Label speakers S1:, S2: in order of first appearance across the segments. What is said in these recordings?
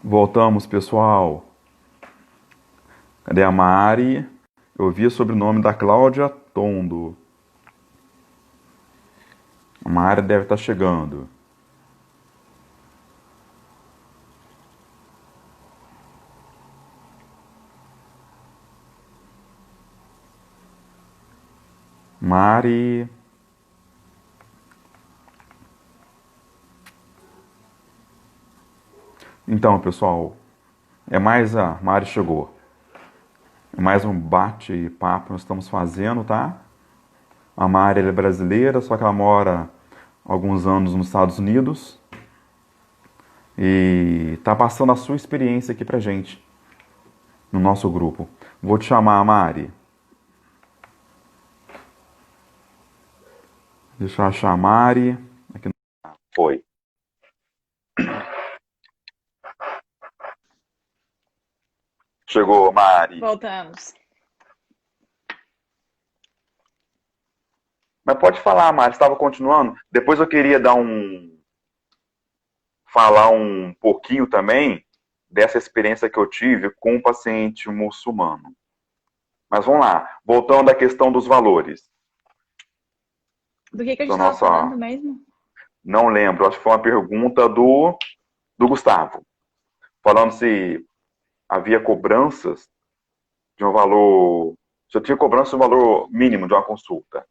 S1: Voltamos, pessoal. Cadê a Mari? Eu vi sobre o nome da Cláudia Tondo. A Mari deve estar chegando. Mari. Então, pessoal, Mari chegou. É mais um bate-papo que nós estamos fazendo, tá? A Mari ela é brasileira, só que ela mora há alguns anos nos Estados Unidos e tá passando a sua experiência aqui pra gente no nosso grupo. Vou te chamar, Mari. Deixa eu achar a Mari. Aqui. Foi. Chegou, Mari.
S2: Voltamos.
S1: Mas pode falar, Mari, estava continuando. Depois eu queria falar um pouquinho também dessa experiência que eu tive com um paciente muçulmano. Mas vamos lá, voltando à questão dos valores.
S2: Do que a
S1: Da
S2: gente estava
S1: nossa,
S2: falando mesmo?
S1: não lembro, acho que foi uma pergunta do Gustavo, falando se havia cobranças de um valor, se eu tinha cobrança de um valor mínimo de uma consulta.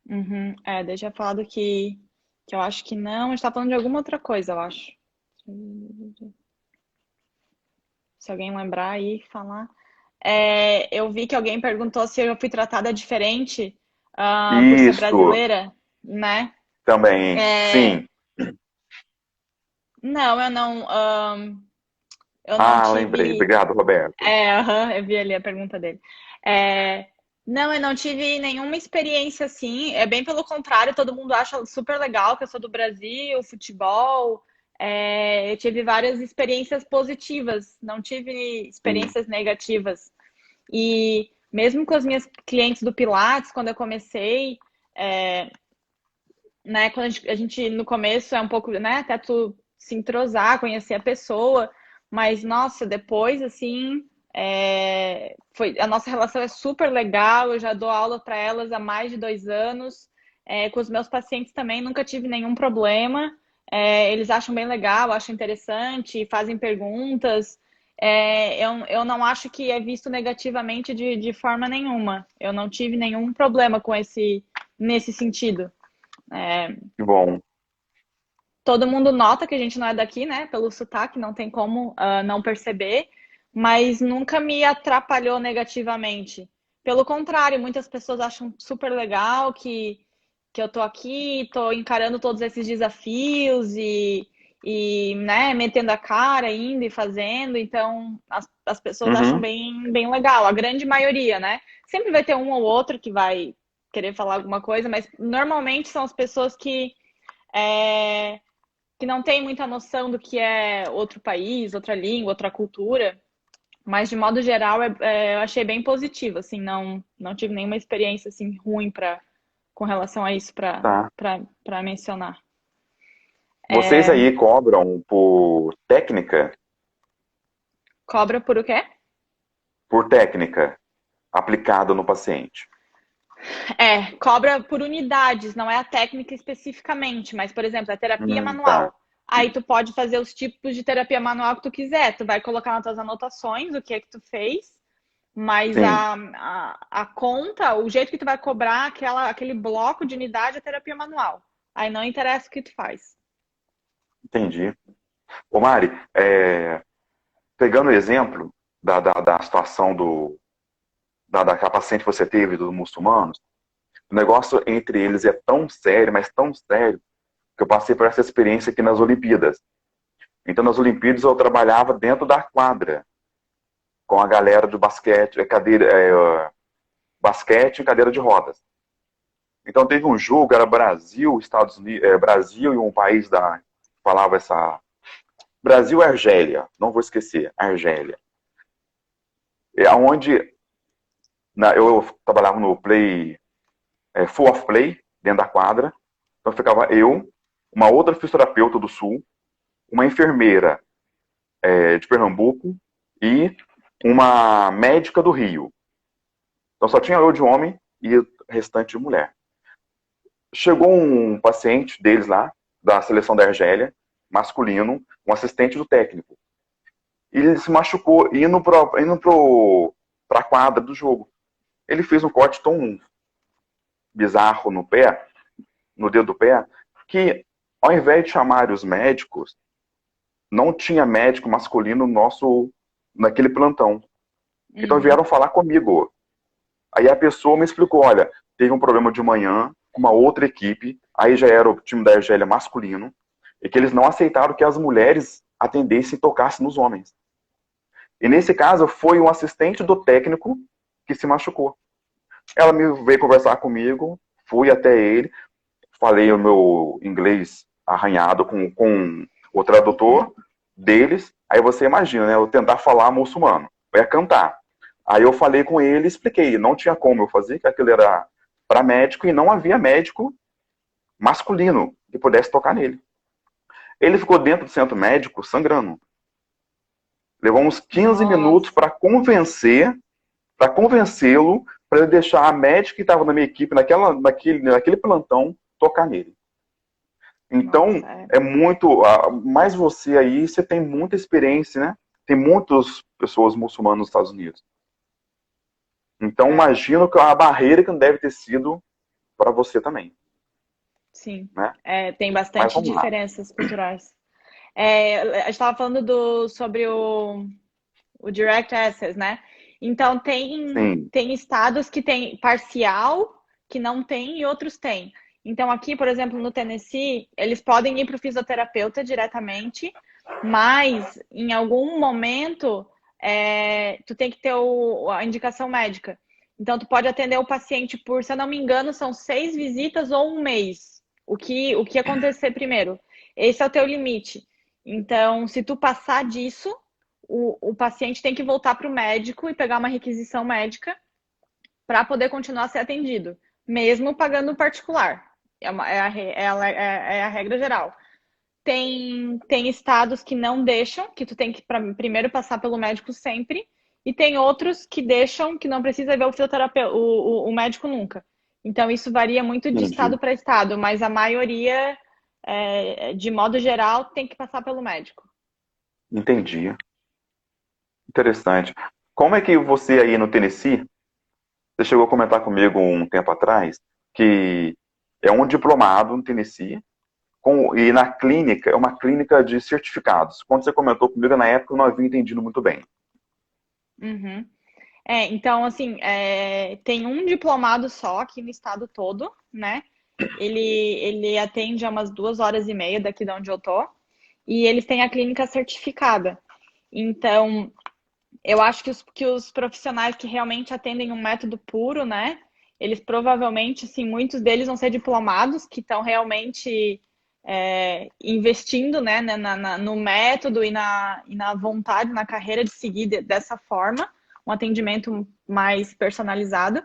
S2: Uhum. Deixa eu falar que eu acho que não. A gente tá falando de alguma outra coisa, eu acho. Se alguém lembrar aí, falar. Eu vi que alguém perguntou se eu fui tratada diferente, por ser
S1: Isso,
S2: brasileira, né?
S1: também,
S2: É,
S1: sim.
S2: não, eu não
S1: Lembrei.
S2: tive.
S1: Obrigado, Roberto.
S2: Aham, eu vi ali a pergunta dele. É, não, eu não tive nenhuma experiência assim. É bem pelo contrário, todo mundo acha super legal que eu sou do Brasil, futebol. Eu tive várias experiências positivas, não tive
S1: Sim.
S2: experiências negativas. E mesmo com as minhas clientes do Pilates, quando eu comecei, né, quando a gente no começo é um pouco, né, até tu se entrosar, conhecer a pessoa, mas nossa, depois assim, a nossa relação é super legal, eu já dou aula para elas há mais de 2 anos, com os meus pacientes também nunca tive nenhum problema, eles acham bem legal, acham interessante, fazem perguntas, eu não acho que é visto negativamente de forma nenhuma, eu não tive nenhum problema com nesse sentido.
S1: Que bom.
S2: Todo mundo nota que a gente não é daqui, né? Pelo sotaque, não tem como não perceber, mas nunca me atrapalhou negativamente. Pelo contrário, muitas pessoas acham super legal que eu tô aqui, tô encarando todos esses desafios né, metendo a cara, indo e fazendo. Então, as pessoas acham
S1: Uhum.
S2: bem legal, a grande maioria, né? Sempre vai ter um ou outro que vai querer falar alguma coisa, mas normalmente são as pessoas é, que não tem muita noção do que é outro país, outra língua, outra cultura. Mas de modo geral, eu achei bem positivo, assim, não tive nenhuma experiência assim ruim com relação a isso
S1: Tá.
S2: para mencionar.
S1: Vocês aí cobram por técnica?
S2: Cobra por o quê?
S1: Por técnica aplicada no paciente.
S2: Cobra por unidades, não é a técnica especificamente, mas, por exemplo, a terapia
S1: Tá.
S2: manual. Aí tu pode fazer os tipos de terapia manual que tu quiser. Tu vai colocar nas tuas anotações o que é que tu fez, mas
S1: Sim,
S2: a conta, o jeito que tu vai cobrar aquele bloco de unidade é terapia manual. Aí não interessa o que tu faz.
S1: entendi. Ô Mari, pegando o exemplo da situação da paciente que você teve, dos muçulmanos, o negócio entre eles é tão sério, mas tão sério, que eu passei por essa experiência aqui nas Olimpíadas. Então, nas Olimpíadas, eu trabalhava dentro da quadra, com a galera do basquete, basquete e cadeira de rodas. Então, teve um jogo, era Brasil, Estados Unidos, Brasil e um país falava essa. Brasil e Argélia, não vou esquecer, Argélia. Onde eu trabalhava no play, full of play, dentro da quadra. Então ficava eu, uma outra fisioterapeuta do Sul, uma enfermeira de Pernambuco e uma médica do Rio. Então só tinha eu de homem e o restante de mulher. Chegou um paciente deles lá, da seleção da Argélia, masculino, um assistente do técnico. E ele se machucou indo para a quadra do jogo. Ele fez um corte tão bizarro no pé, no dedo do pé, que ao invés de chamar os médicos, não tinha médico masculino naquele plantão. Então
S2: Uhum.
S1: vieram falar comigo. Aí a pessoa me explicou, olha, teve um problema de manhã com uma outra equipe, aí já era o time da Argélia masculino, e que eles não aceitaram que as mulheres atendessem e tocassem nos homens. E nesse caso foi um assistente do técnico que se machucou. Ela me veio conversar comigo, fui até ele, falei o meu inglês arranhado com o tradutor deles. Aí você imagina, né? Eu tentar falar muçulmano, eu ia cantar. Aí eu falei com ele, expliquei, não tinha como eu fazer, que aquilo era para médico e não havia médico masculino que pudesse tocar nele. Ele ficou dentro do centro médico sangrando. Levou uns 15 minutos
S2: Nossa,
S1: para convencê-lo para ele deixar a médica que estava na minha equipe naquele plantão tocar nele. Então,
S2: nossa, é.
S1: é muito. Mais você aí, você tem muita experiência, né? Tem muitas pessoas muçulmanas nos Estados Unidos. Então,
S2: É,
S1: imagino que é uma barreira que não deve ter sido para você também,
S2: sim.
S1: né?
S2: É, tem
S1: Mas
S2: bastante
S1: vamos lá.
S2: diferenças culturais. A gente estava falando sobre o Direct Access, né? Então,
S1: Sim,
S2: tem estados que tem parcial, que não tem, e outros têm. Então, aqui, por exemplo, no Tennessee, eles podem ir para o fisioterapeuta diretamente, mas em algum momento tu tem que ter a indicação médica. Então, tu pode atender o paciente por, se eu não me engano, são 6 visitas ou um mês. O que acontecer primeiro. Esse é o teu limite. Então, se tu passar disso, o paciente tem que voltar para o médico e pegar uma requisição médica para poder continuar a ser atendido, mesmo pagando particular. É a regra geral. Tem estados que não deixam, que tu tem que primeiro passar pelo médico sempre, e tem outros que deixam, que não precisa ver o fisioterapeuta, o médico nunca. Então, isso varia muito de
S1: entendi.
S2: estado para estado, mas a maioria, de modo geral, tem que passar pelo médico.
S1: Entendi. Interessante. Como é que você aí no Tennessee, você chegou a comentar comigo um tempo atrás, que é um diplomado no Tennessee, e na clínica, é uma clínica de certificados. Quando você comentou comigo, na época eu não havia entendido muito bem.
S2: Uhum. Então, assim, tem um diplomado só aqui no estado todo, né? Ele atende a umas 2 horas e meia daqui de onde eu tô, e eles têm a clínica certificada. Então, eu acho que os profissionais que realmente atendem um método puro, né? Eles provavelmente, assim, muitos deles vão ser diplomados que estão realmente investindo, né, no método e na vontade, na carreira de seguir dessa forma, um atendimento mais personalizado.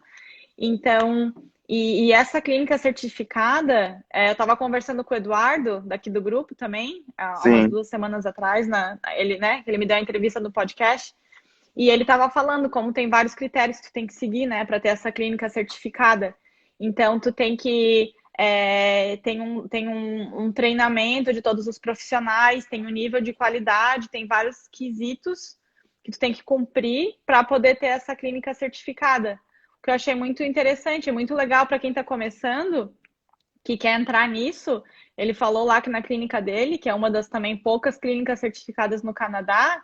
S2: Então, e essa clínica certificada, eu estava conversando com o Eduardo, daqui do grupo também, há umas
S1: Sim,
S2: 2 semanas atrás, ele me deu a entrevista no podcast, e ele estava falando como tem vários critérios que tu tem que seguir, né, para ter essa clínica certificada. Então, tu tem que tem um treinamento de todos os profissionais, tem um nível de qualidade, tem vários quesitos que tu tem que cumprir para poder ter essa clínica certificada. O que eu achei muito interessante, muito legal para quem está começando, que quer entrar nisso. Ele falou lá que na clínica dele, que é uma das também poucas clínicas certificadas no Canadá,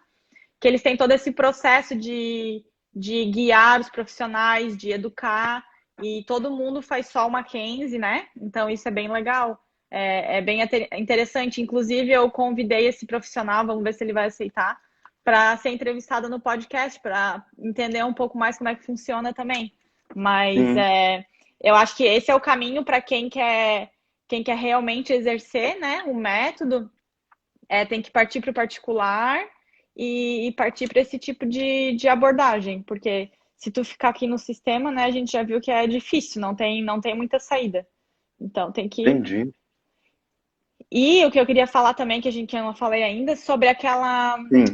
S2: que eles têm todo esse processo de guiar os profissionais, de educar, e todo mundo faz só o Mackenzie, né? Então isso é bem legal. É bem interessante. Inclusive, eu convidei esse profissional, vamos ver se ele vai aceitar, para ser entrevistado no podcast, para entender um pouco mais como é que funciona também. Mas
S1: sim,
S2: eu acho que esse é o caminho para quem quer realmente exercer, né, o método, tem que partir para o particular e partir para esse tipo de abordagem, porque se tu ficar aqui no sistema, né, a gente já viu que é difícil, não tem muita saída. Então tem que.
S1: entendi.
S2: E o que eu queria falar também, que eu não falei ainda, sobre aquela,
S1: Sim.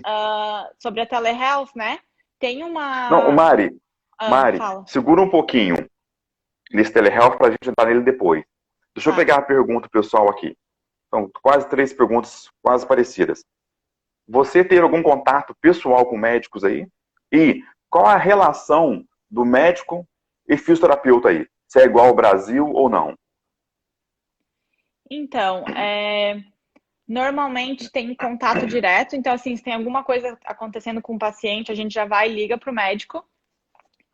S2: sobre a telehealth, né? Tem
S1: Não,
S2: uma,
S1: Mari,
S2: fala.
S1: segura um pouquinho nesse telehealth para a gente entrar nele depois. Deixa eu
S2: Tá.
S1: pegar a pergunta pessoal aqui. São quase 3 perguntas quase parecidas. Você ter algum contato pessoal com médicos aí? E qual a relação do médico e fisioterapeuta aí? Se é igual ao Brasil ou não?
S2: Então, normalmente tem contato direto, então assim, se tem alguma coisa acontecendo com o paciente, a gente já vai e liga para o médico,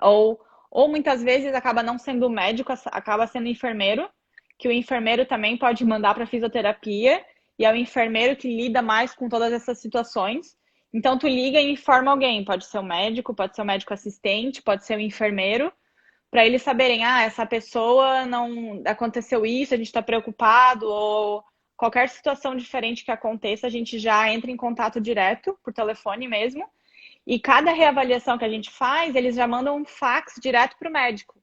S2: ou, ou muitas vezes acaba não sendo o médico, acaba sendo o enfermeiro, que o enfermeiro também pode mandar para fisioterapia, e é o enfermeiro que lida mais com todas essas situações. Então tu liga e informa alguém, pode ser o médico, pode ser o médico assistente, pode ser o enfermeiro, para eles saberem, essa pessoa não aconteceu isso, a gente está preocupado, ou qualquer situação diferente que aconteça, a gente já entra em contato direto, por telefone mesmo. E cada reavaliação que a gente faz, eles já mandam um fax direto para o médico.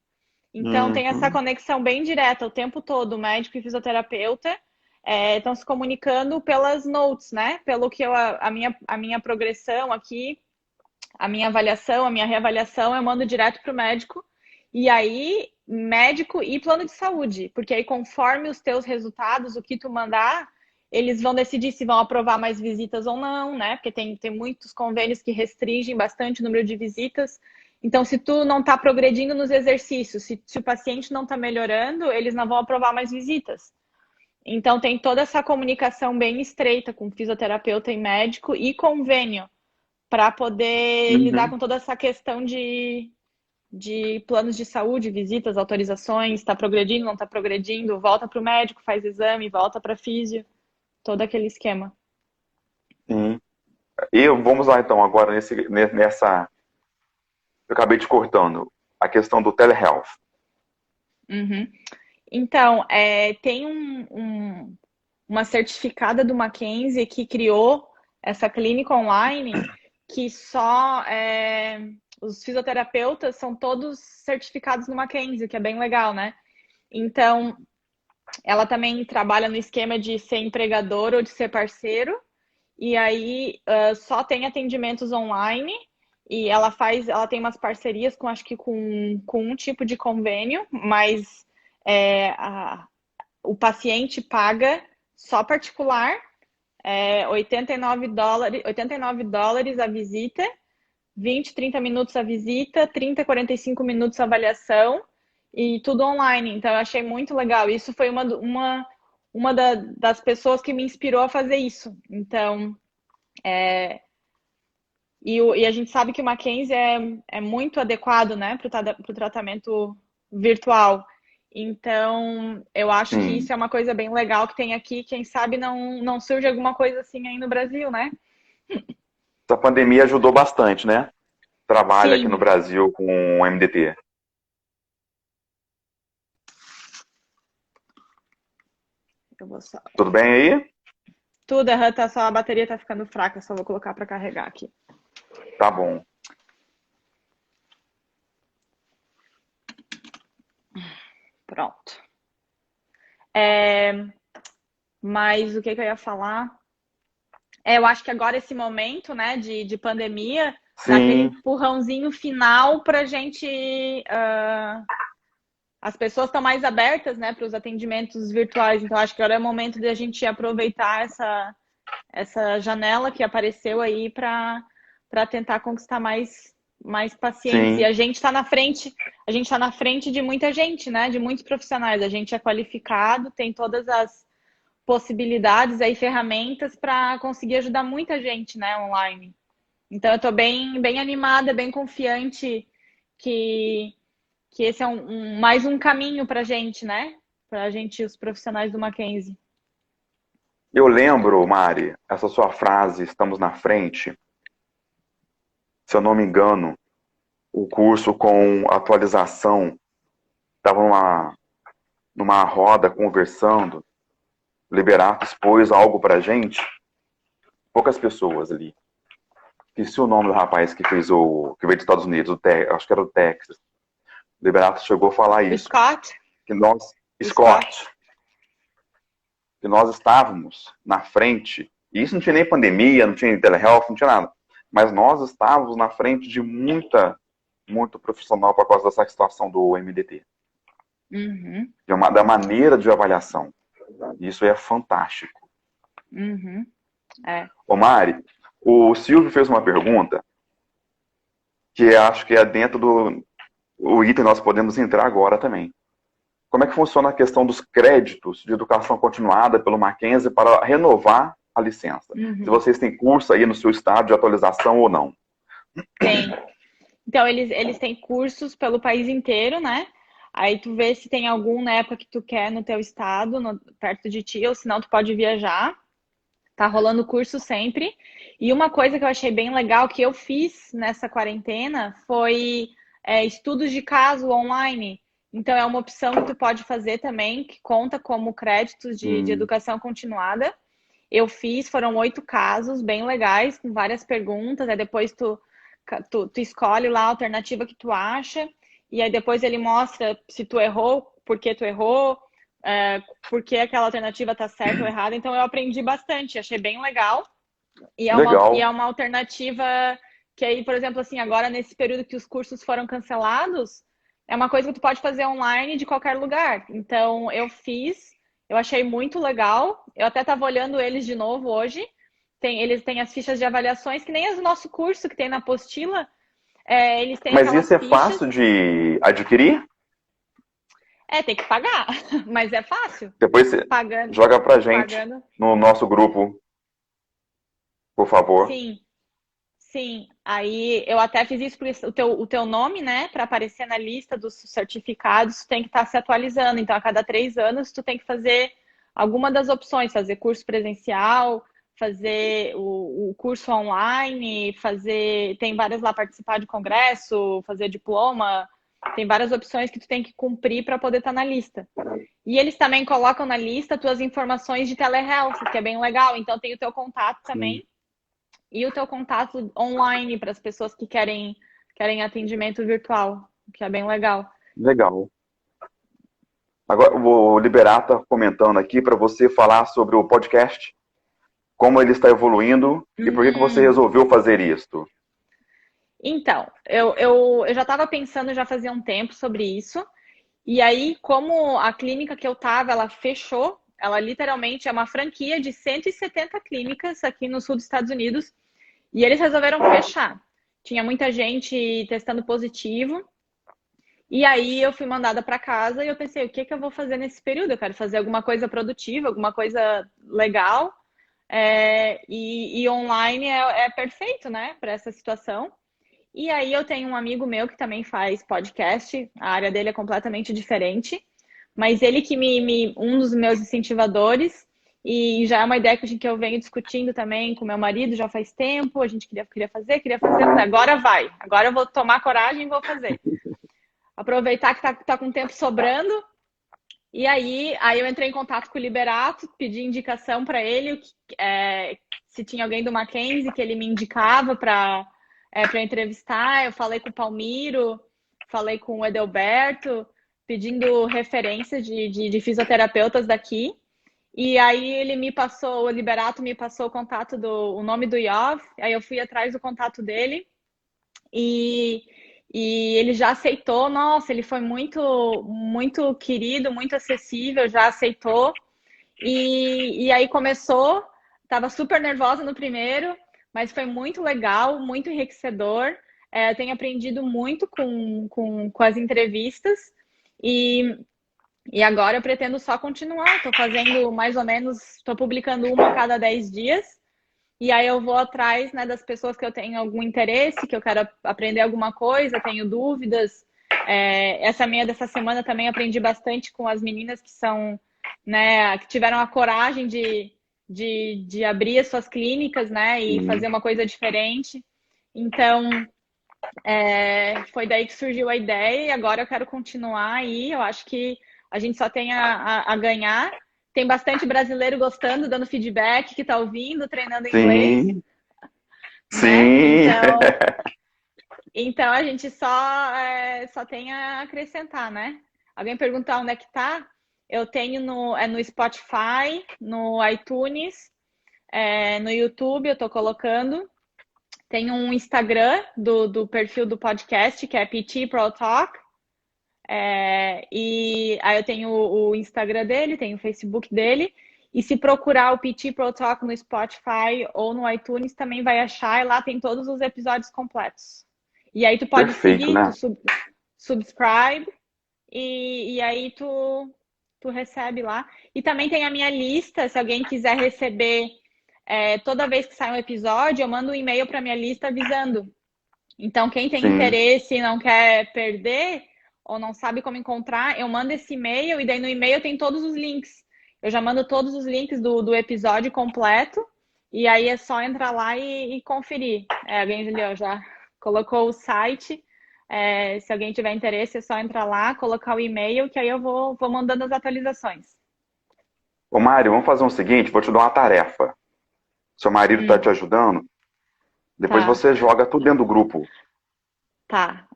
S2: Então tem essa
S1: Uhum,
S2: conexão bem direta o tempo todo, o médico e fisioterapeuta estão se comunicando pelas notes, né? Pelo que a minha progressão aqui, a minha avaliação, a minha reavaliação, eu mando direto para o médico. E aí, médico e plano de saúde, porque aí conforme os teus resultados, o que tu mandar, eles vão decidir se vão aprovar mais visitas ou não, né? Porque tem muitos convênios que restringem bastante o número de visitas. Então, se tu não está progredindo nos exercícios, se o paciente não está melhorando, eles não vão aprovar mais visitas. Então, tem toda essa comunicação bem estreita com fisioterapeuta e médico e convênio para poder lidar
S1: uhum.
S2: com toda essa questão de planos de saúde, visitas, autorizações, está progredindo, não está progredindo, volta para o médico, faz exame, volta para físio, todo aquele esquema.
S1: Sim. E vamos lá então, agora nessa. Eu acabei te cortando. A questão do telehealth.
S2: Uhum. Então, tem uma certificada do Mackenzie que criou essa clínica online que só os fisioterapeutas são todos certificados no Mackenzie, que é bem legal, né? Então, ela também trabalha no esquema de ser empregador ou de ser parceiro, e aí só tem atendimentos online, e ela tem umas parcerias com acho que com um tipo de convênio, mas o paciente paga só particular, $89 a visita, 20, 30 minutos a visita, 30, 45 minutos a avaliação e tudo online. Então, eu achei muito legal. Isso foi das pessoas que me inspirou a fazer isso. Então, e a gente sabe que o Mackenzie é muito adequado, né, para o tratamento virtual. Então, eu acho que
S1: Sim.
S2: isso é uma coisa bem legal que tem aqui. Quem sabe não surge alguma coisa assim aí no Brasil, né?
S1: Essa pandemia ajudou bastante, né? Trabalho aqui no
S2: Sim,
S1: Brasil com o MDT.
S2: eu vou só.
S1: Tudo bem aí?
S2: Tudo, tá, só a bateria tá ficando fraca, só vou colocar para carregar aqui.
S1: Tá bom.
S2: Pronto. Mas o que eu ia falar? Eu acho que agora esse momento, né, de pandemia, dá aquele
S1: Sim,
S2: empurrãozinho final pra gente. As pessoas estão mais abertas, né, para os atendimentos virtuais. Então, acho que agora é o momento de a gente aproveitar essa janela que apareceu aí para tentar conquistar mais pacientes. E
S1: sim.
S2: a gente está na frente de muita gente, né? De muitos profissionais. A gente é qualificado, tem todas as possibilidades aí, ferramentas para conseguir ajudar muita gente, né, online. Então eu estou bem animada, bem confiante que, que esse é mais um caminho para a gente, né? Para a gente, os profissionais do Mackenzie.
S1: Eu lembro, Mari, essa sua frase, estamos na frente, se eu não me engano, o curso com atualização, estava numa roda conversando, Liberato expôs algo pra gente, poucas pessoas ali. Esqueci o nome do rapaz que fez que veio dos Estados Unidos, acho que era do Texas. Liberato chegou a falar
S2: O
S1: isso,
S2: Scott,
S1: que nós,
S2: o Scott,
S1: Scott, que nós estávamos na frente, e isso não tinha nem pandemia, não tinha telehealth, não tinha nada, mas nós estávamos na frente de muito profissional por causa dessa situação do MDT,
S2: Uhum,
S1: da maneira de avaliação. Isso é fantástico.
S2: uhum, é.
S1: Ô Mari, o Silvio fez uma pergunta que acho que é dentro do o item nós podemos entrar agora também. Como é que funciona a questão dos créditos de educação continuada pelo Mackenzie para renovar a licença? Se
S2: Uhum,
S1: vocês têm curso aí no seu estado de atualização ou não.
S2: tem. Então, eles têm cursos pelo país inteiro, né? Aí tu vê se tem algum na época que tu quer no teu estado, perto de ti, ou senão tu pode viajar. Tá rolando curso sempre. E uma coisa que eu achei bem legal que eu fiz nessa quarentena foi estudos de caso online. Então, é uma opção que tu pode fazer também, que conta como créditos de
S1: Hum,
S2: educação continuada. Eu fiz, foram 8 casos bem legais, com várias perguntas. Aí depois tu escolhe lá a alternativa que tu acha. E aí depois ele mostra se tu errou, por que tu errou, por que aquela alternativa tá certa ou errada. Então eu aprendi bastante, achei bem legal. E é
S1: legal.
S2: uma alternativa que aí, por exemplo, assim, agora nesse período que os cursos foram cancelados, é uma coisa que tu pode fazer online de qualquer lugar. Então eu fiz, eu achei muito legal. Eu até estava olhando eles de novo hoje. Eles têm as fichas de avaliações, que nem as do nosso curso que tem na apostila. Eles têm
S1: Mas
S2: aquelas
S1: isso é
S2: fichas.
S1: fácil de adquirir?
S2: Tem que pagar, mas é fácil.
S1: Depois você
S2: Pagando,
S1: joga pra gente
S2: pagando.
S1: no nosso grupo, por favor.
S2: Sim, sim. Aí eu até fiz isso porque o teu nome, né, para aparecer na lista dos certificados, tu tem que estar se atualizando. Então, a cada 3 anos, tu tem que fazer alguma das opções, fazer curso presencial, fazer o curso online, tem várias lá, participar de congresso, fazer diploma, tem várias opções que tu tem que cumprir para poder estar na lista. E eles também colocam na lista tuas informações de telehealth, que é bem legal. Então tem o teu contato
S1: Sim.
S2: também e o teu contato online para as pessoas que querem atendimento virtual, que é bem legal.
S1: Legal. Agora, o Liberato está comentando aqui para você falar sobre o podcast, como ele está evoluindo e por que você
S2: Hum,
S1: resolveu fazer isto.
S2: então, eu já estava pensando já fazia um tempo sobre isso. E aí, como a clínica que eu estava, ela fechou, ela literalmente é uma franquia de 170 clínicas aqui no sul dos Estados Unidos, e eles resolveram fechar. Tinha muita gente testando positivo. E aí eu fui mandada para casa e eu pensei, o que que eu vou fazer nesse período? Eu quero fazer alguma coisa produtiva, alguma coisa legal. E online é perfeito, né, para essa situação. E aí eu tenho um amigo meu que também faz podcast, a área dele é completamente diferente, mas ele que um dos meus incentivadores, e já é uma ideia que eu venho discutindo também com meu marido já faz tempo, a gente queria fazer, eu falei, agora vai, agora eu vou tomar coragem e vou fazer. Aproveitar que tá com tempo sobrando. E aí eu entrei em contato com o Liberato, pedi indicação para ele, se tinha alguém do Mackenzie que ele me indicava para entrevistar. Eu falei com o Palmiro, falei com o Edelberto, pedindo referências de fisioterapeutas daqui. E aí o Liberato me passou o nome do Iov, aí eu fui atrás do contato dele e, e ele já aceitou. Nossa, ele foi muito, muito querido, muito acessível, já aceitou. E aí começou, estava super nervosa no primeiro, mas foi muito legal, muito enriquecedor. Tenho aprendido muito com as entrevistas e, e agora eu pretendo só continuar. Estou fazendo mais ou menos, estou publicando uma a cada 10 dias. E aí eu vou atrás, né, das pessoas que eu tenho algum interesse, que eu quero aprender alguma coisa, tenho dúvidas. Essa minha dessa semana também aprendi bastante com as meninas que são, né, que tiveram a coragem de abrir as suas clínicas, né, e
S1: Sim.
S2: fazer uma coisa diferente. Então, foi daí que surgiu a ideia e agora eu quero continuar aí. Eu acho que a gente só tem a ganhar. Tem bastante brasileiro gostando, dando feedback, que está ouvindo, treinando inglês,
S1: Sim,
S2: né?
S1: sim.
S2: Então a gente só tem a acrescentar, né? Alguém perguntar onde é que tá? Eu tenho no Spotify, no iTunes, no YouTube eu tô colocando. Tem um Instagram do perfil do podcast, que é PT Pro Talk. E aí eu tenho o Instagram dele, tenho o Facebook dele. E se procurar o PT Pro Talk no Spotify ou no iTunes, também vai achar. E lá tem todos os episódios completos. E aí tu pode
S1: Perfeito,
S2: seguir,
S1: né?
S2: subscribe, e aí tu recebe lá. E também tem a minha lista, se alguém quiser receber toda vez que sai um episódio, eu mando um e-mail para minha lista avisando. Então, quem tem
S1: Sim.
S2: interesse e não quer perder, ou não sabe como encontrar, eu mando esse e-mail, e daí no e-mail tem todos os links. Eu já mando todos os links do episódio completo, e aí é só entrar lá e conferir. Alguém já colocou o site. Se alguém tiver interesse, é só entrar lá, colocar o e-mail, que aí eu vou mandando as atualizações.
S1: Ô, Mário, vamos fazer o seguinte, vou te dar uma tarefa. Seu marido está te ajudando, depois
S2: Tá,
S1: você joga tudo dentro do grupo.
S2: tá.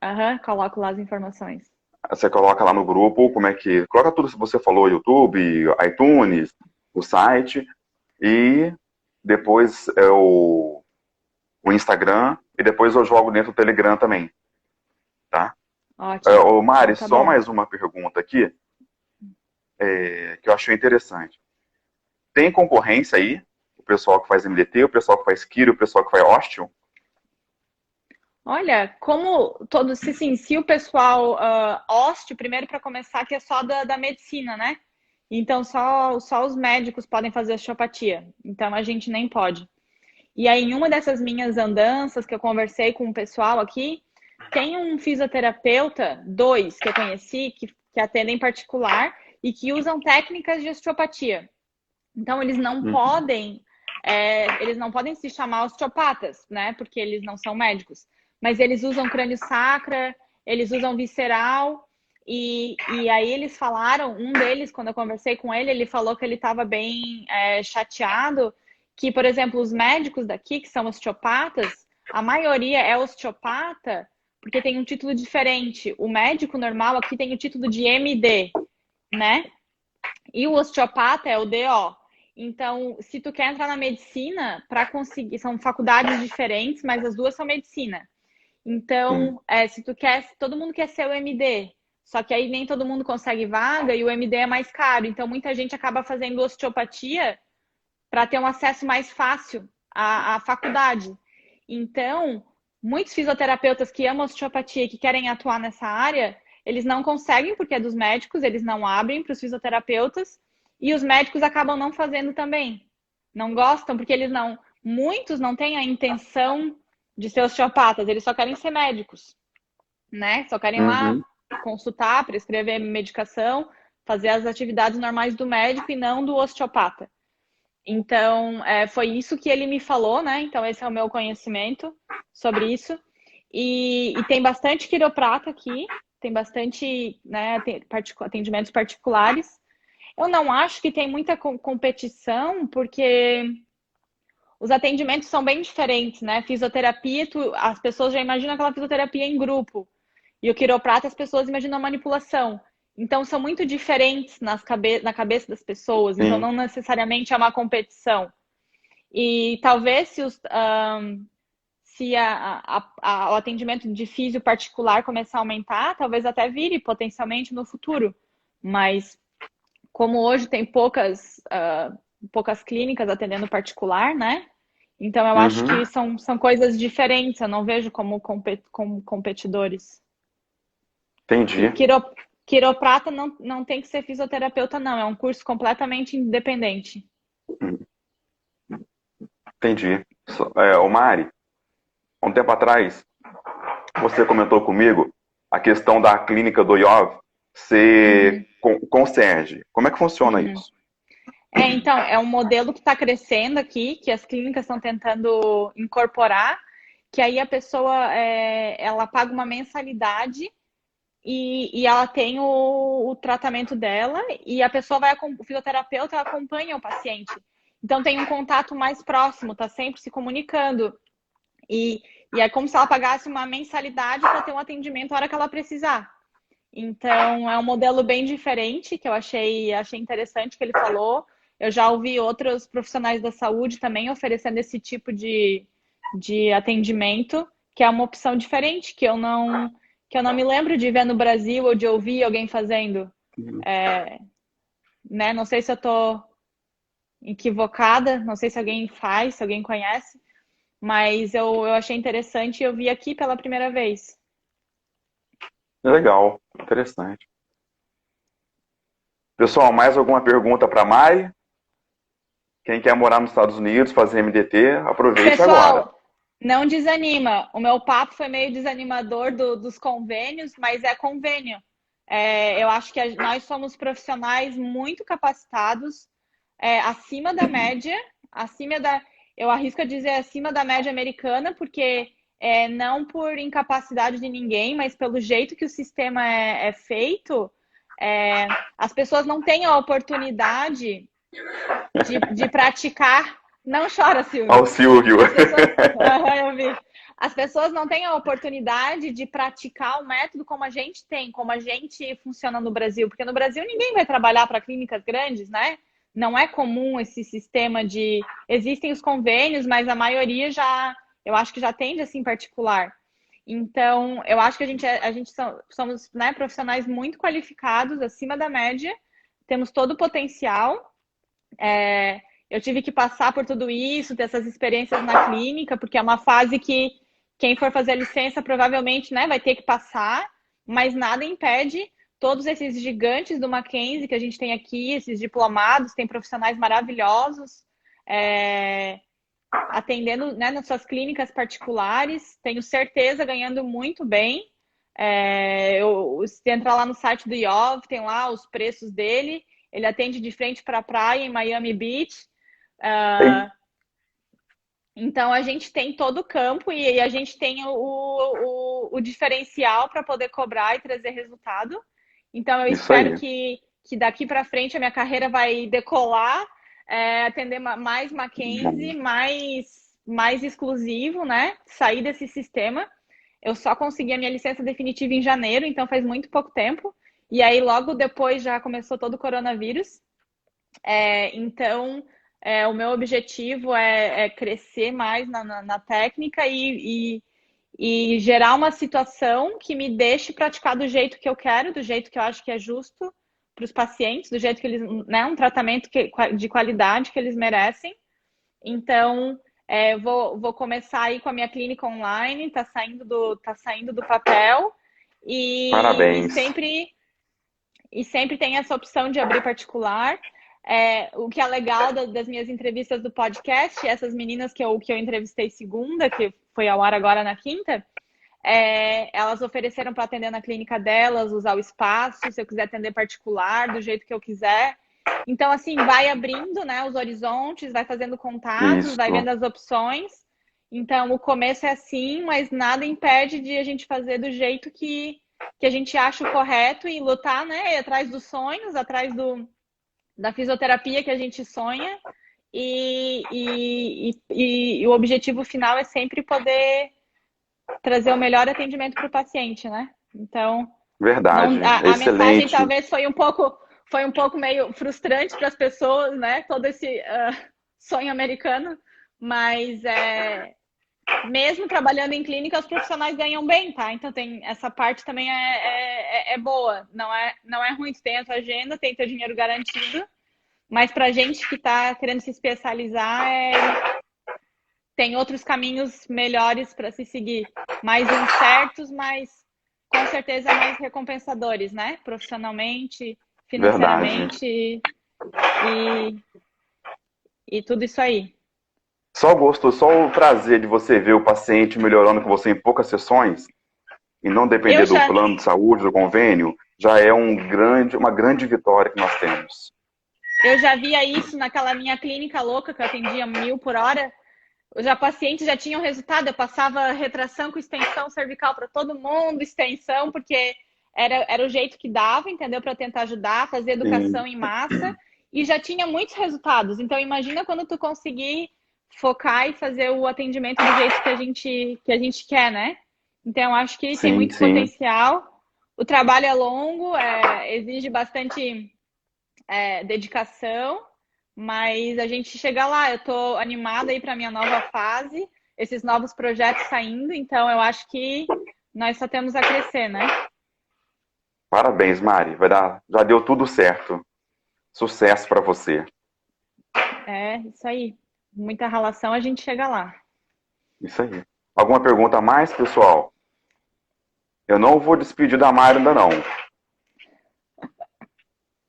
S2: Coloco lá as informações.
S1: Você coloca lá no grupo como é que. Coloca tudo que você falou, YouTube, iTunes, o site, e depois o Instagram, e depois eu jogo dentro do Telegram também, tá?
S2: Ótimo.
S1: Ô,
S2: Então
S1: Mari,
S2: tá
S1: só
S2: bom.
S1: mais uma pergunta aqui, que eu achei interessante. Tem concorrência aí? O pessoal que faz MDT, o pessoal que faz Kiro, o pessoal que faz Osteo?
S2: Olha, como todos se o pessoal ósteo, primeiro para começar, que é só da medicina, né? Então só os médicos podem fazer osteopatia. Então a gente nem pode. E aí, em uma dessas minhas andanças que eu conversei com o pessoal aqui, tem um fisioterapeuta, dois que eu conheci, que atendem particular e que usam técnicas de osteopatia. Então
S1: Uhum.
S2: eles não podem se chamar osteopatas, né? Porque eles não são médicos. Mas eles usam crânio sacra, eles usam visceral. E aí eles falaram, um deles, quando eu conversei com ele, ele falou que ele estava bem chateado, que, por exemplo, os médicos daqui, que são osteopatas, a maioria é osteopata porque tem um título diferente. O médico normal aqui tem o título de MD, né? E o osteopata é o DO. Então, se tu quer entrar na medicina, para conseguir, são faculdades diferentes, mas as duas são medicina.
S1: Sim.
S2: Então, se tu quer, todo mundo quer ser o MD. Só que aí nem todo mundo consegue vaga e o MD é mais caro. Então, muita gente acaba fazendo osteopatia para ter um acesso mais fácil à faculdade. Então, muitos fisioterapeutas que amam osteopatia e que querem atuar nessa área, eles não conseguem porque é dos médicos, eles não abrem para os fisioterapeutas e os médicos acabam não fazendo também. Não gostam porque muitos não têm a intenção de ser osteopatas, eles só querem ser médicos, né? Só querem lá
S1: Uhum.
S2: consultar, prescrever medicação, fazer as atividades normais do médico e não do osteopata. Então, foi isso que ele me falou, né? Então, esse é o meu conhecimento sobre isso. E tem bastante quiroprata aqui, tem bastante, né, atendimentos particulares. Eu não acho que tem muita competição, porque os atendimentos são bem diferentes, né? Fisioterapia, as pessoas já imaginam aquela fisioterapia em grupo. E o quiroprata, as pessoas imaginam a manipulação. Então, são muito diferentes na cabeça das pessoas. Então,
S1: Sim.
S2: não necessariamente é uma competição. E talvez se o atendimento de físio particular começar a aumentar, talvez até vire potencialmente no futuro. Mas como hoje tem poucas clínicas atendendo particular, né? Então eu acho
S1: Uhum.
S2: que são coisas diferentes, eu não vejo como competidores. E
S1: Entendi.
S2: quiroprata não tem que ser fisioterapeuta, não, é um curso completamente independente.
S1: Entendi. Ô, Mari, um tempo atrás, você comentou comigo a questão da clínica do IOV ser
S2: Uhum,
S1: concierge. Como é que funciona
S2: uhum.
S1: isso?
S2: Então, é um modelo que está crescendo aqui, que as clínicas estão tentando incorporar, que aí a pessoa ela paga uma mensalidade e ela tem o tratamento dela e a pessoa o fisioterapeuta acompanha o paciente. Então tem um contato mais próximo, está sempre se comunicando. E é como se ela pagasse uma mensalidade para ter um atendimento a hora que ela precisar. Então, é um modelo bem diferente que eu achei interessante que ele falou. Eu já ouvi outros profissionais da saúde também oferecendo esse tipo de atendimento, que é uma opção diferente, que eu não me lembro de ver no Brasil ou de ouvir alguém fazendo. Né? Não sei se eu estou equivocada, não sei se alguém faz, se alguém conhece, mas eu achei interessante e eu vi aqui pela primeira vez.
S1: Legal, interessante. Pessoal, mais alguma pergunta para a Mari? Quem quer morar nos Estados Unidos, fazer MDT, aproveite agora.
S2: Pessoal, não desanima. O meu papo foi meio desanimador dos convênios, mas é convênio. Eu acho que nós somos profissionais muito capacitados, acima da média, eu arrisco a dizer acima da média americana, porque não por incapacidade de ninguém, mas pelo jeito que o sistema é feito, as pessoas não têm a oportunidade de praticar. Não chora,
S1: Ao
S2: Silvio.
S1: Silvio.
S2: As pessoas, eu vi. As pessoas não têm a oportunidade de praticar o método como a gente tem, como a gente funciona no Brasil, porque no Brasil ninguém vai trabalhar para clínicas grandes, né? Não é comum esse sistema de. Existem os convênios, mas a maioria eu acho que já tende assim particular. Então, eu acho que a gente somos, né, profissionais muito qualificados, acima da média, temos todo o potencial. Eu tive que passar por tudo isso, ter essas experiências na clínica, porque é uma fase que quem for fazer a licença provavelmente, né, vai ter que passar, mas nada impede todos esses gigantes do Mackenzie que a gente tem aqui, esses diplomados, tem profissionais maravilhosos, atendendo, né, nas suas clínicas particulares, tenho certeza ganhando muito bem. Se entrar lá no site do IOV, tem lá os preços dele. Ele atende de frente para a praia em Miami Beach. Então a gente tem todo o campo e a gente tem o diferencial para poder cobrar e trazer resultado. Então eu
S1: Isso
S2: espero
S1: aí.
S2: que daqui para frente a minha carreira vai decolar, atender mais Mackenzie,
S1: Bom,
S2: mais exclusivo, né? Sair desse sistema. Eu só consegui a minha licença definitiva em janeiro, então faz muito pouco tempo. E aí logo depois já começou todo o coronavírus. Então, o meu objetivo é crescer mais na técnica e gerar uma situação que me deixe praticar do jeito que eu quero, do jeito que eu acho que é justo para os pacientes, do jeito que eles, né, um tratamento de qualidade que eles merecem. Então, vou começar aí com a minha clínica online, tá saindo do papel e
S1: parabéns.
S2: sempre tem essa opção de abrir particular. O que é legal das minhas entrevistas do podcast, essas meninas que eu entrevistei segunda, que foi ao ar agora na quinta, elas ofereceram para atender na clínica delas, usar o espaço, se eu quiser atender particular, do jeito que eu quiser. Então, assim, vai abrindo, né, os horizontes, vai fazendo contatos, vai
S1: Isso.
S2: vendo as opções. Então, o começo é assim, mas nada impede de a gente fazer do jeito que a gente acha o correto e lutar, né, ir atrás dos sonhos, atrás da fisioterapia que a gente sonha. E o objetivo final é sempre poder trazer o melhor atendimento para o paciente, né? Então, não,
S1: Verdade.
S2: a mensagem
S1: Excelente.
S2: talvez foi um pouco meio frustrante para as pessoas, né? Todo esse sonho americano, mas mesmo trabalhando em clínica, os profissionais ganham bem, tá? Então tem essa parte também é boa, não é ruim, tu tem a tua agenda, tem teu dinheiro garantido, mas para gente que está querendo se especializar, tem outros caminhos melhores para se seguir, mais incertos, mas com certeza mais recompensadores, né? Profissionalmente,
S1: Verdade.
S2: financeiramente e tudo isso aí.
S1: Só o gosto, só o prazer de você ver o paciente melhorando com você em poucas sessões e não
S2: Eu
S1: depender do
S2: já,
S1: plano de saúde, do convênio, já é uma grande vitória que nós temos.
S2: eu já via isso naquela minha clínica louca que eu atendia 1.000 por hora. Pacientes já tinham resultado, eu passava retração com extensão cervical para todo mundo, extensão, porque era o jeito que dava, entendeu? Para tentar ajudar, fazer educação
S1: Sim,
S2: em massa, e já tinha muitos resultados. Então, imagina quando tu conseguir focar e fazer o atendimento do jeito que a gente quer, né? Então, acho que tem
S1: sim,
S2: muito
S1: sim.
S2: potencial. O trabalho é longo, exige bastante dedicação, mas a gente chega lá. Eu estou animada aí para a minha nova fase, esses novos projetos saindo, então eu acho que nós só temos a crescer, né?
S1: Parabéns, Mari. Vai dar, já deu tudo certo. Sucesso para você.
S2: É isso aí. Muita relação, a gente chega lá.
S1: Isso aí. Alguma pergunta a mais, pessoal? Eu não vou despedir da Mari ainda não.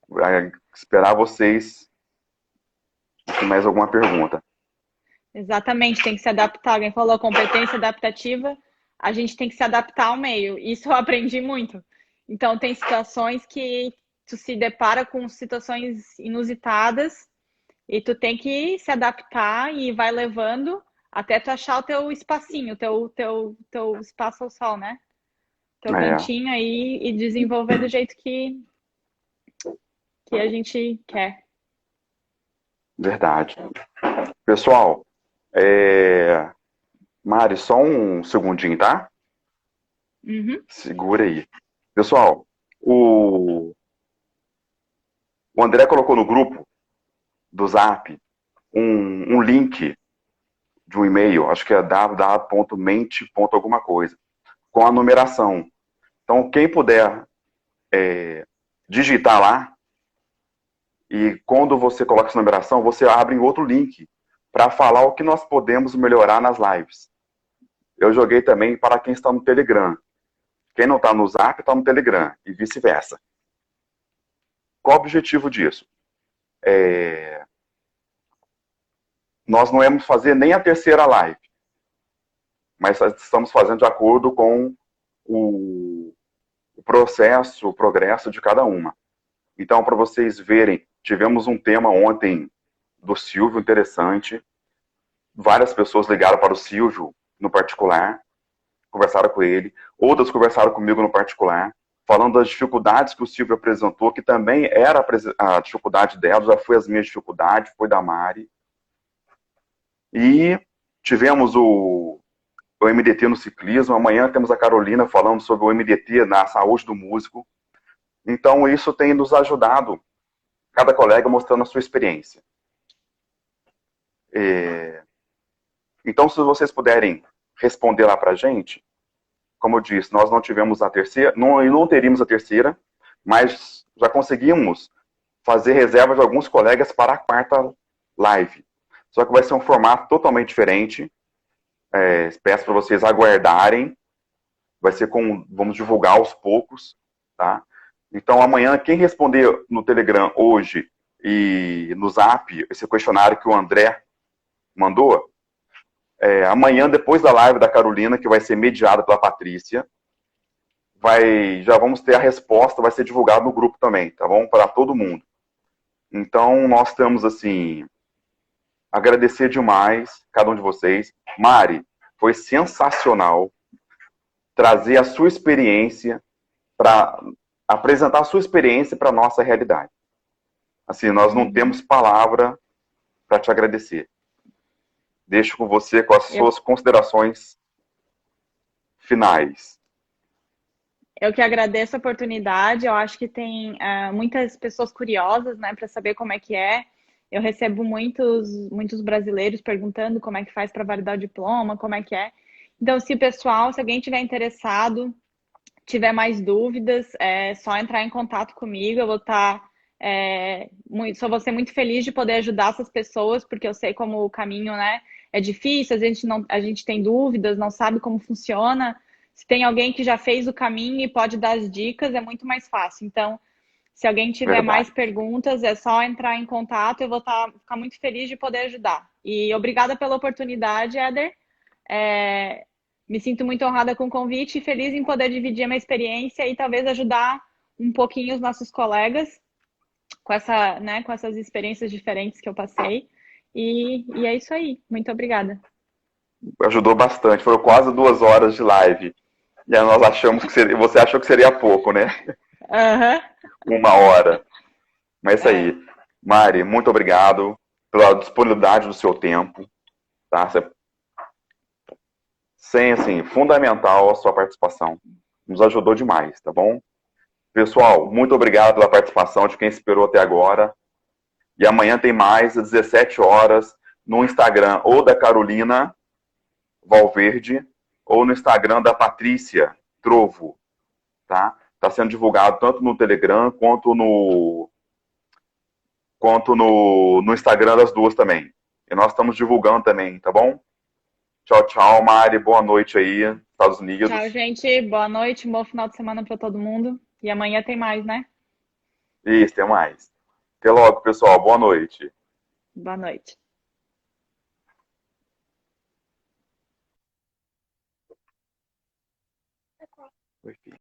S1: Vai esperar vocês. Se mais alguma pergunta.
S2: Exatamente, tem que se adaptar. Alguém falou competência adaptativa, a gente tem que se adaptar ao meio. Isso eu aprendi muito. Então, tem situações que tu se depara com situações inusitadas e tu tem que se adaptar e vai levando até tu achar o teu espacinho, teu espaço ao sol, né? Teu
S1: É,
S2: cantinho aí e desenvolver do jeito que a gente quer.
S1: verdade. Pessoal, Mari, só um segundinho, tá?
S2: Uhum.
S1: Segura aí. Pessoal, o André colocou no grupo do Zap um link de um e-mail, acho que é www.mente. Alguma coisa, com a numeração. Então, quem puder digitar lá, e quando você coloca essa numeração, você abre em outro link para falar o que nós podemos melhorar nas lives. Eu joguei também para quem está no Telegram. Quem não está no Zap, está no Telegram, e vice-versa. Qual o objetivo disso? Nós não vamos fazer nem a terceira live, mas estamos fazendo de acordo com o processo, o progresso de cada uma. Então, para vocês verem, tivemos um tema ontem do Silvio interessante. Várias pessoas ligaram para o Silvio no particular, conversaram com ele. Outras conversaram comigo no particular, falando das dificuldades que o Silvio apresentou, que também era a dificuldade dela, já foi as minhas dificuldades, foi da Mari. E tivemos o MDT no ciclismo. Amanhã temos a Carolina falando sobre o MDT na saúde do músico. Então, isso tem nos ajudado, cada colega mostrando a sua experiência. Então, se vocês puderem responder lá para a gente, como eu disse, nós não tivemos a terceira, não teríamos a terceira, mas já conseguimos fazer reserva de alguns colegas para a quarta live. Só que vai ser um formato totalmente diferente. Peço para vocês aguardarem. Vai ser vamos divulgar aos poucos, tá? Então, amanhã, quem responder no Telegram hoje e no Zap, esse questionário que o André mandou, amanhã, depois da live da Carolina, que vai ser mediada pela Patrícia, já vamos ter a resposta, vai ser divulgado no grupo também, tá bom? Para todo mundo. Então, nós temos, assim, agradecer demais cada um de vocês. Mari, foi sensacional trazer a sua experiência, para apresentar a sua experiência para a nossa realidade. Assim, nós não temos palavra para te agradecer. Deixo com você com as suas considerações finais.
S2: Eu que agradeço a oportunidade. Eu acho que tem muitas pessoas curiosas, né, para saber como é que é. Eu recebo muitos brasileiros perguntando como é que faz para validar o diploma, como é que é. Então, se alguém tiver interessado, tiver mais dúvidas, é só entrar em contato comigo. Eu vou estar só vou ser muito feliz de poder ajudar essas pessoas, porque eu sei como o caminho, né, é difícil, a gente tem dúvidas, não sabe como funciona. Se tem alguém que já fez o caminho e pode dar as dicas, é muito mais fácil. Então, se alguém tiver mais perguntas, é só entrar em contato, eu vou ficar muito feliz de poder ajudar. E obrigada pela oportunidade, Éder. Me sinto muito honrada com o convite e feliz em poder dividir a minha experiência e talvez ajudar um pouquinho os nossos colegas com essas experiências diferentes que eu passei. E é isso aí. Muito obrigada.
S1: Ajudou bastante. Foram quase 2 horas de live. E aí nós achamos que seria... Você achou que seria pouco, né?
S2: Uhum.
S1: 1 hora. Mas é isso aí. Mari, muito obrigado pela disponibilidade do seu tempo. Tá? Assim, fundamental a sua participação. Nos ajudou demais, tá bom? Pessoal, muito obrigado pela participação de quem esperou até agora. E amanhã tem mais, às 17 horas, no Instagram ou da Carolina Valverde, ou no Instagram da Patrícia Trovo, tá? Está sendo divulgado tanto no Telegram quanto no Instagram das duas também. E nós estamos divulgando também, tá bom? Tchau, tchau, Mari. Boa noite aí, Estados
S2: Tchau,
S1: Unidos.
S2: gente. Boa noite, um bom final de semana para todo mundo. E amanhã tem mais, né?
S1: Isso, tem mais. Até logo, pessoal. Boa noite.
S2: Boa noite.
S1: Oi, filho.